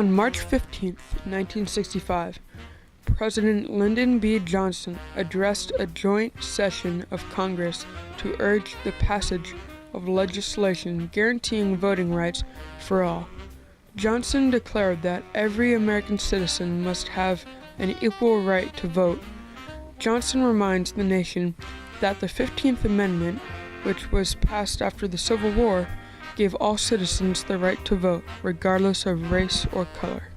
On March 15, 1965, President Lyndon B. Johnson addressed a joint session of Congress to urge the passage of legislation guaranteeing voting rights for all. Johnson declared that every American citizen must have an equal right to vote. Johnson reminds the nation that the 15th Amendment, which was passed after the Civil War, gave all citizens the right to vote, regardless of race or color.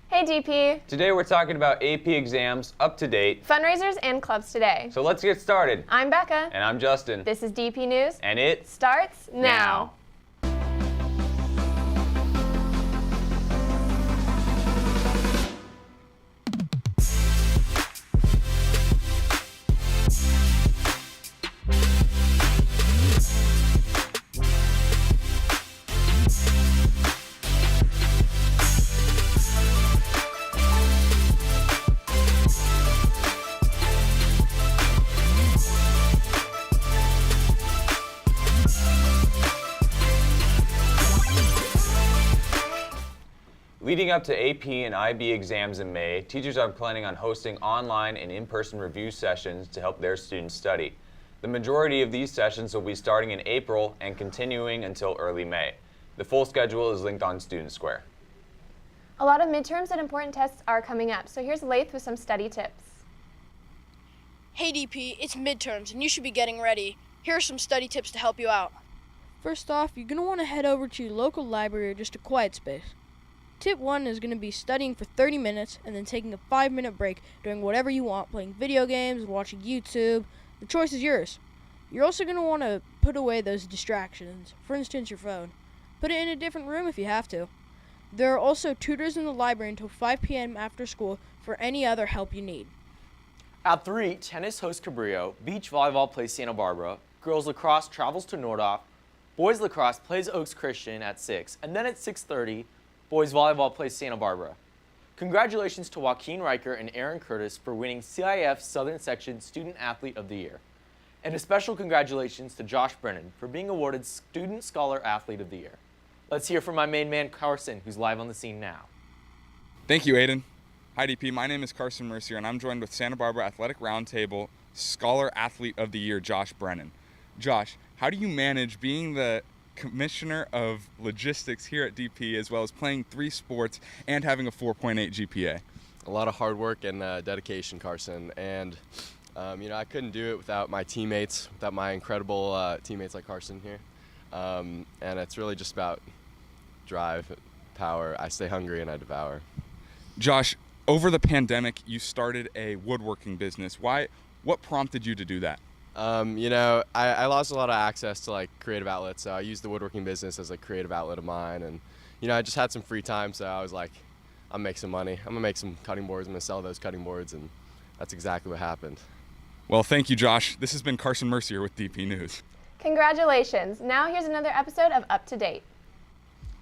Hey DP! Today we're talking about AP exams, up to date, fundraisers, and clubs today. So let's get started. I'm Becca. And I'm Justin. This is DP News. And it starts now. Leading up to AP and IB exams in May, teachers are planning on hosting online and in-person review sessions to help their students study. The majority of these sessions will be starting in April and continuing until early May. The full schedule is linked on Student Square. A lot of midterms and important tests are coming up, so here's Laith with some study tips. Hey DP, it's midterms and you should be getting ready. Here are some study tips to help you out. First off, you're going to want to head over to your local library or just a quiet space. Tip 1 is going to be studying for 30 minutes and then taking a 5-minute break doing whatever you want, playing video games, watching YouTube. The choice is yours. You're also going to want to put away those distractions, for instance your phone. Put it in a different room if you have to. There are also tutors in the library until 5 p.m. after school for any other help you need. At 3, tennis hosts Cabrillo, beach volleyball plays Santa Barbara, girls lacrosse travels to Nordhoff, boys lacrosse plays Oaks Christian at 6, and then at 6:30, boys volleyball plays Santa Barbara. Congratulations to Joaquin Riker and Aaron Curtis for winning CIF Southern Section Student Athlete of the Year. And a special congratulations to Josh Brennan for being awarded Student Scholar Athlete of the Year. Let's hear from my main man Carson, who's live on the scene now. Thank you, Aiden. Hi DP, my name is Carson Mercier and I'm joined with Santa Barbara Athletic Roundtable Scholar Athlete of the Year, Josh Brennan. Josh, how do you manage being the Commissioner of Logistics here at DP, as well as playing 3 sports and having a 4.8 GPA? A lot of hard work and dedication, Carson, and I couldn't do it without my teammates, without my incredible teammates like Carson here, and it's really just about drive, power. I stay hungry and I devour. Josh, over the pandemic, you started a woodworking business. What prompted you to do that? I lost a lot of access to creative outlets, so I used the woodworking business as a creative outlet of mine, and I just had some free time, so I was like, I'll make some money. I'm gonna make some cutting boards. I'm gonna sell those cutting boards, and that's exactly what happened. Well, thank you, Josh. This has been Carson Mercier with DP News. Congratulations. Now here's another episode of Up to Date.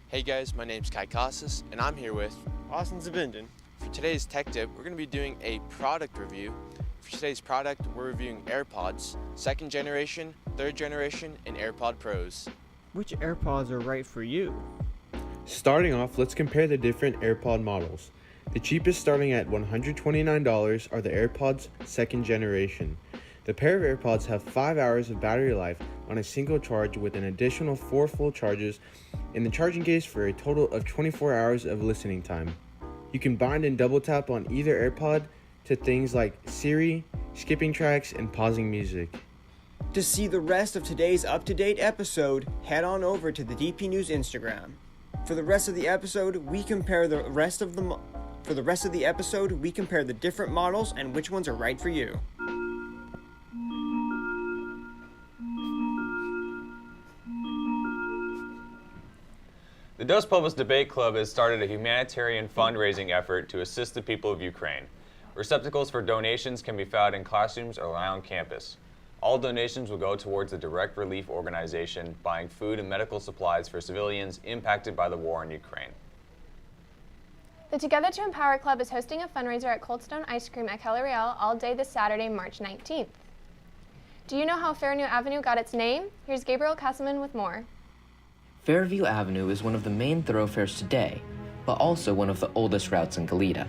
Hey guys, my name's Kai Casas, and I'm here with Austin Zabinden. For today's tech tip, we're gonna be doing a product review. For today's product, we're reviewing AirPods, 2nd generation, 3rd generation, and AirPod Pros. Which AirPods are right for you? Starting off, let's compare the different AirPod models. The cheapest, starting at $129, are the AirPods 2nd generation. The pair of AirPods have 5 hours of battery life on a single charge with an additional 4 full charges in the charging case for a total of 24 hours of listening time. You can bind and double tap on either AirPod to things like Siri, skipping tracks, and pausing music. To see the rest of today's up-to-date episode, head on over to the DP News Instagram. For the rest of the episode, we compare the different models and which ones are right for you. The Dos Povos Debate Club has started a humanitarian fundraising effort to assist the people of Ukraine. Receptacles for donations can be found in classrooms around campus. All donations will go towards the Direct Relief Organization, buying food and medical supplies for civilians impacted by the war in Ukraine. The Together to Empower Club is hosting a fundraiser at Cold Stone Ice Cream at Kelly Real all day this Saturday, March 19th. Do you know how Fairview Avenue got its name? Here's Gabriel Castleman with more. Fairview Avenue is one of the main thoroughfares today, but also one of the oldest routes in Goleta.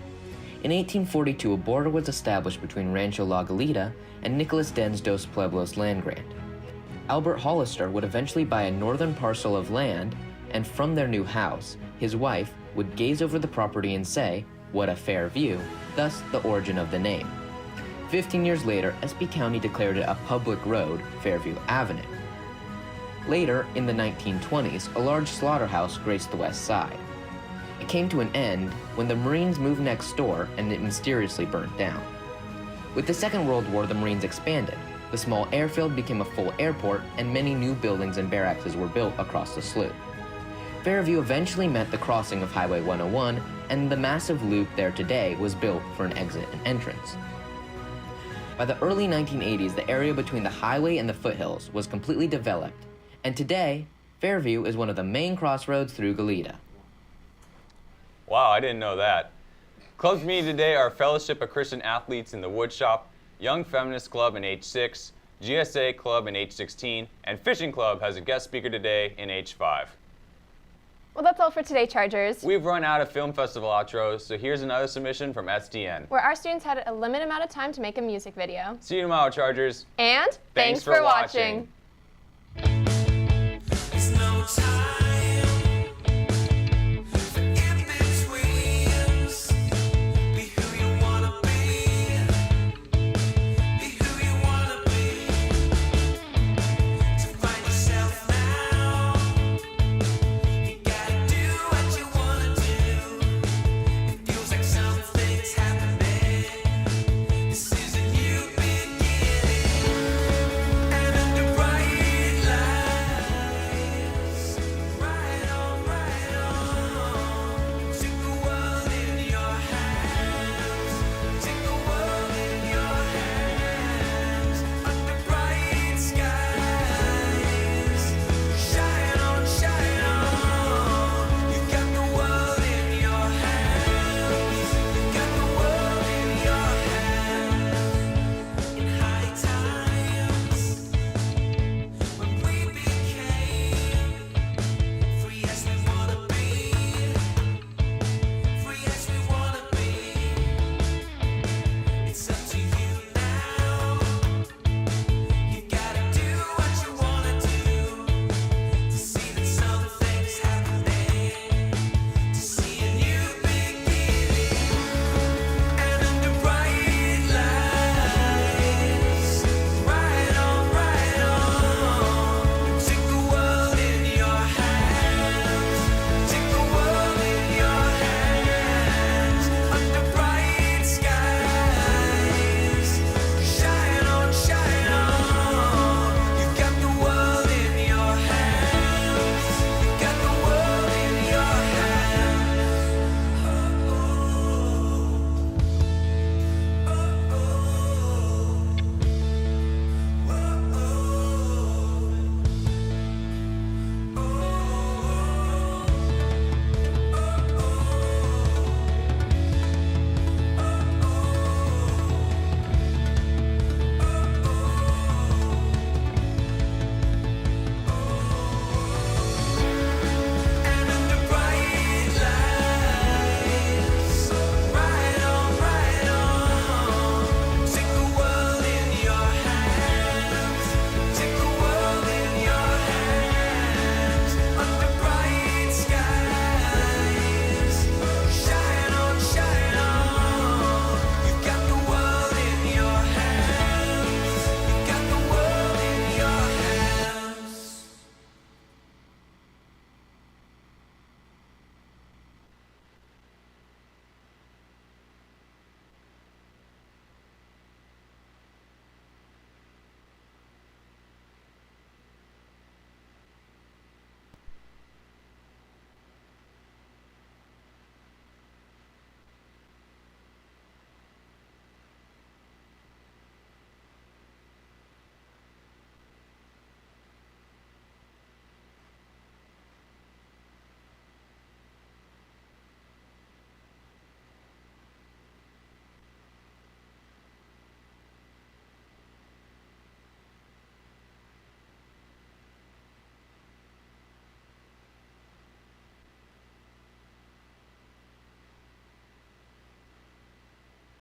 In 1842, a border was established between Rancho La Goleta and Nicolas Den's Dos Pueblos land grant. Albert Hollister would eventually buy a northern parcel of land, and from their new house, his wife would gaze over the property and say, "What a fair view," thus the origin of the name. 15 years later, SB County declared it a public road, Fairview Avenue. Later, in the 1920s, a large slaughterhouse graced the west side. It came to an end when the Marines moved next door and it mysteriously burnt down. With the Second World War, the Marines expanded. The small airfield became a full airport, and many new buildings and barracks were built across the slough. Fairview eventually met the crossing of Highway 101, and the massive loop there today was built for an exit and entrance. By the early 1980s, the area between the highway and the foothills was completely developed, and today, Fairview is one of the main crossroads through Goleta. Wow, I didn't know that. Clubs meeting today are Fellowship of Christian Athletes in the Woodshop, Young Feminist Club in H6, GSA Club in H16, and Fishing Club has a guest speaker today in H5. Well, that's all for today, Chargers. We've run out of film festival outros, so here's another submission from SDN, where our students had a limited amount of time to make a music video. See you tomorrow, Chargers. And thanks for watching. There's no time.